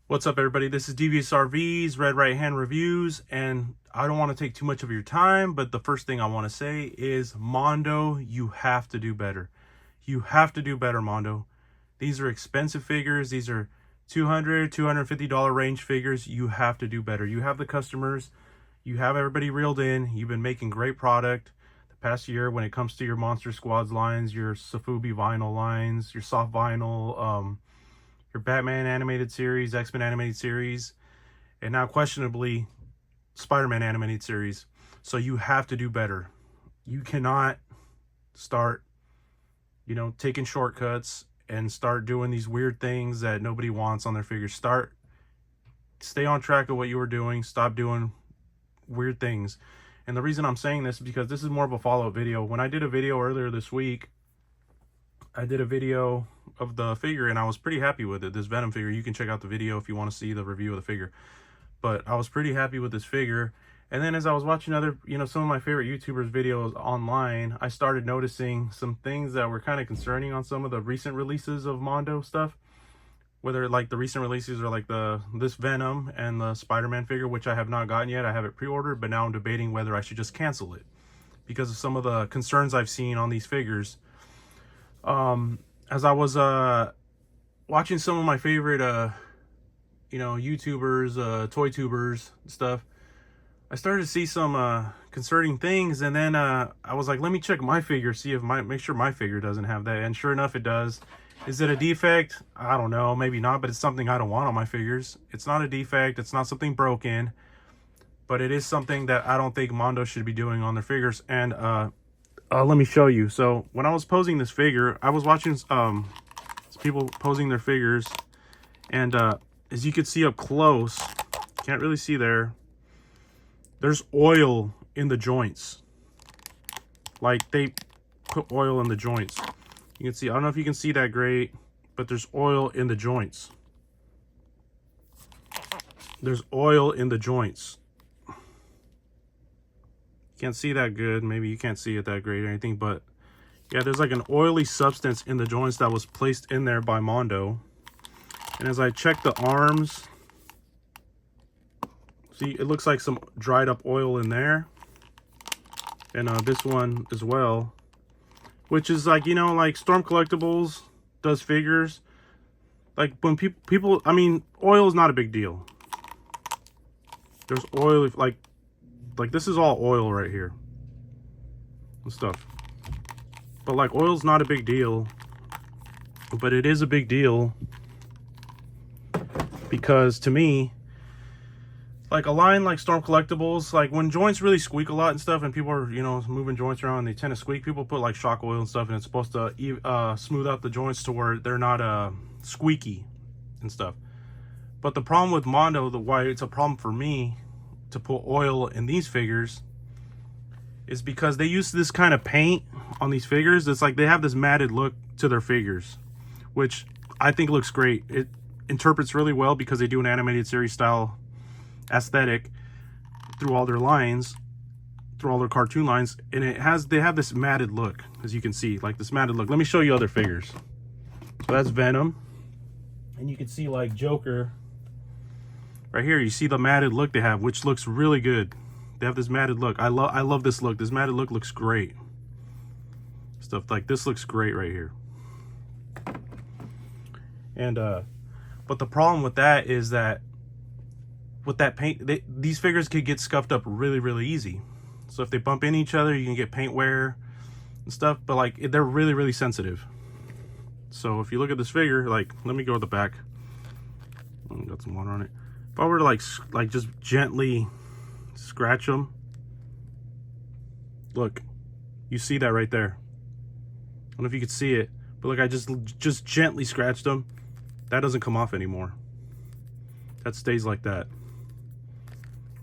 What's up, everybody? This is Devious RVs, Red Right Hand Reviews, and I don't want to take too much of your time, but the first thing I want to say is, Mondo, you have to do better. You have to do better, Mondo. These are expensive figures. These are $200, $250 range figures. You have to do better. You have the customers. You have everybody reeled in. You've been making great product the past year when it comes to your Monster Squads lines, your Sofubi vinyl lines, your soft vinyl, your Batman animated series, X-Men animated series, and now questionably Spider-Man animated series. So you have to do better. You cannot start, taking shortcuts and start doing these weird things that nobody wants on their figures. Stay on track of what you were doing. Stop doing weird things. And the reason I'm saying this is because this is more of a follow-up video. When I did a video earlier this week, I did a video of the figure and I was pretty happy with it. This Venom figure, you can check out the video if you want to see the review of the figure. But I was pretty happy with this figure. And then as I was watching other, some of my favorite YouTubers videos online, I started noticing some things that were kind of concerning on some of the recent releases of Mondo stuff. Whether like the recent releases are like this Venom and the Spider-Man figure, which I have not gotten yet. I have it pre-ordered, but now I'm debating whether I should just cancel it because of some of the concerns I've seen on these figures. As I was watching some of my favorite YouTubers, toy tubers and stuff, I started to see some concerning things, and then I was like, let me check my figure, see if make sure my figure doesn't have that. And sure enough, it does. Is it a defect? I don't know, maybe not, but it's something I don't want on my figures. It's not a defect, it's not something broken, but it is something that I don't think Mondo should be doing on their figures. And let me show you. So when I was posing this figure, I was watching people posing their figures, and as you can see up close, can't really see there's oil in the joints. Like they put oil in the joints. You can see, I don't know if you can see that great, but there's oil in the joints. There's oil in the joints. Can't see that good. Maybe you can't see it that great or anything, but yeah, there's like an oily substance in the joints that was placed in there by Mondo. And as I check the arms, see, it looks like some dried up oil in there. And this one as well, which is like, like Storm Collectibles does figures. Like when people, I mean, oil is not a big deal. There's oil, like this is all oil right here and stuff, but like oil's not a big deal, but it is a big deal because to me, like a line like Storm Collectibles, like when joints really squeak a lot and stuff and people are moving joints around and they tend to squeak, people put like shock oil and stuff, and it's supposed to smooth out the joints to where they're not squeaky and stuff. But the problem with Mondo, why it's a problem for me to put oil in these figures, is because they use this kind of paint on these figures. It's like they have this matted look to their figures, which I think looks great. It interprets really well because they do an animated series style aesthetic through all their lines, through all their cartoon lines, and they have this matted look, as you can see, like this matted look. Let me show you other figures. So that's Venom, and you can see like Joker right here. You see the matted look they have, which looks really good. They have this matted look. I love this look. This matted look looks great. Stuff like this looks great right here. And but the problem with that is that with that paint, these figures could get scuffed up really easy. So if they bump into each other, you can get paint wear and stuff, but like they're really sensitive. So if you look at this figure, like, let me go to the back. Got some water on it. If I were to like just gently scratch them, look, you see that right there. I don't know if you could see it, but look, I just gently scratched them. That doesn't come off anymore. That stays like that,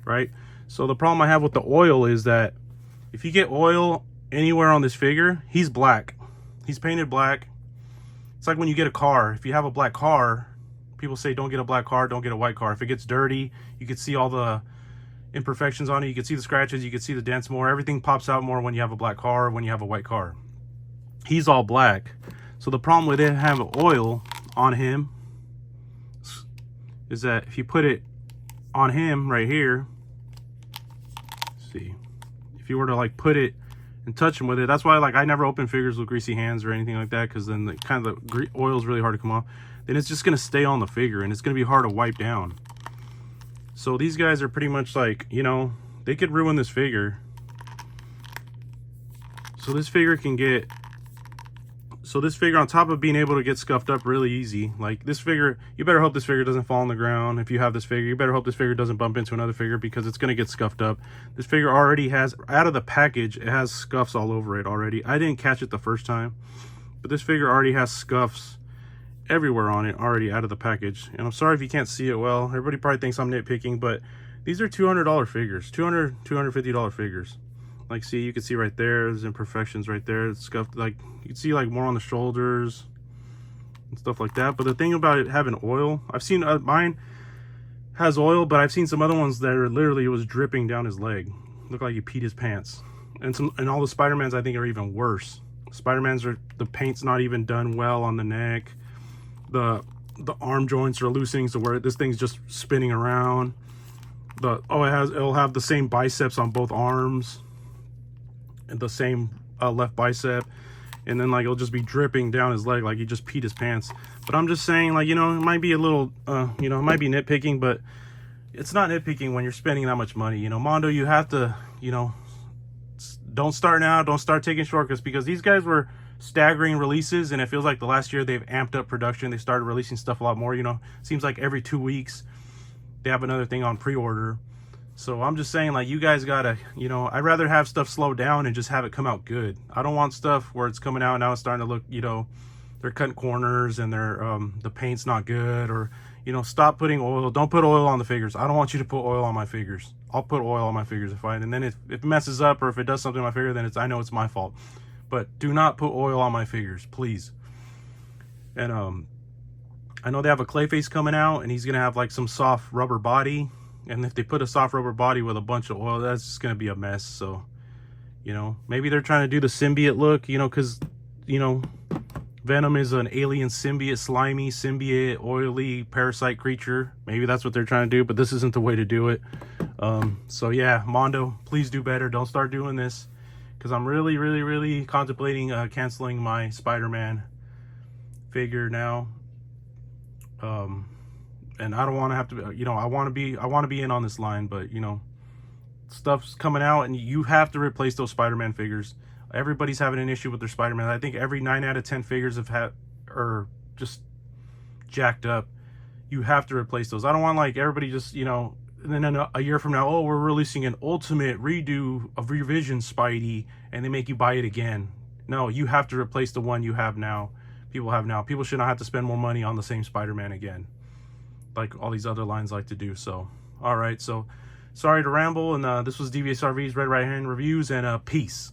right? So the problem I have with the oil is that if you get oil anywhere on this figure, he's black. He's painted black. It's like when you get a car. If you have a black car, people say don't get a black car, don't get a white car. If it gets dirty, you can see all the imperfections on it. You can see the scratches, you can see the dents more. Everything pops out more when you have a black car or when you have a white car. He's all black. So the problem with it having oil on him is that if you put it on him right here, see, if you were to like put it and touch him with it, that's why like I never open figures with greasy hands or anything like that, because then the kind of the oil is really hard to come off. Then it's just going to stay on the figure and it's going to be hard to wipe down. So these guys are pretty much like, you know, they could ruin this figure. So this figure can get, so this figure, on top of being able to get scuffed up really easy, like this figure, you better hope this figure doesn't fall on the ground. If you have this figure, you better hope this figure doesn't bump into another figure, because it's going to get scuffed up. This figure already has, out of the package, it has scuffs all over it already. I didn't catch it the first time, but this figure already has scuffs everywhere on it already out of the package. And I'm sorry if you can't see it well. Everybody probably thinks I'm nitpicking, but these are $200 figures, $250 figures. Like, see, you can see right there, there's imperfections right there. It's scuffed, like, you can see like more on the shoulders and stuff like that. But the thing about it having oil, I've seen mine has oil, but I've seen some other ones that are literally, it was dripping down his leg. Looked like he peed his pants. And all the Spider-Mans I think are even worse. Spider-Mans are, the paint's not even done well on the neck. The arm joints are loosening, so where this thing's just spinning around. It'll have the same biceps on both arms, and the same left bicep, and then like it'll just be dripping down his leg like he just peed his pants. But I'm just saying, like, you know, it might be a little you know, it might be nitpicking, but it's not nitpicking when you're spending that much money. You know, Mondo, you have to, you know, don't start now, don't start taking shortcuts, because these guys were staggering releases, and it feels like the last year they've amped up production. They started releasing stuff a lot more. You know, seems like every 2 weeks they have another thing on pre-order. So I'm just saying, like, you guys gotta, you know, I'd rather have stuff slow down and just have it come out good. I don't want stuff where it's coming out and now it's starting to look, you know, they're cutting corners and they're the paint's not good, or, you know, stop putting oil. Don't put oil on the figures. I don't want you to put oil on my figures. I'll put oil on my figures and then if it messes up or if it does something to my figure, then I know it's my fault. But do not put oil on my figures, please. And I know they have a Clayface coming out, and he's gonna have like some soft rubber body. And if they put a soft rubber body with a bunch of oil, that's just gonna be a mess. So, you know, maybe they're trying to do the symbiote look, you know, because, you know, Venom is an alien symbiote, slimy symbiote, oily parasite creature. Maybe that's what they're trying to do, but this isn't the way to do it. So yeah, Mondo, please do better. Don't start doing this, because I'm really contemplating canceling my Spider-Man figure now. And I don't want to have to, you know, I want to be in on this line, but, you know, stuff's coming out and you have to replace those Spider-Man figures. Everybody's having an issue with their Spider-Man. I think every 9 out of 10 figures are just jacked up. You have to replace those. I don't want like everybody just, you know, and then a year from now, oh, we're releasing an ultimate redo of revision Spidey, and they make you buy it again. No, you have to replace the one you have now. People should not have to spend more money on the same Spider-Man again, like all these other lines like to do. So, all right, so sorry to ramble, and this was DVSRV's Red Right Hand Reviews, and peace.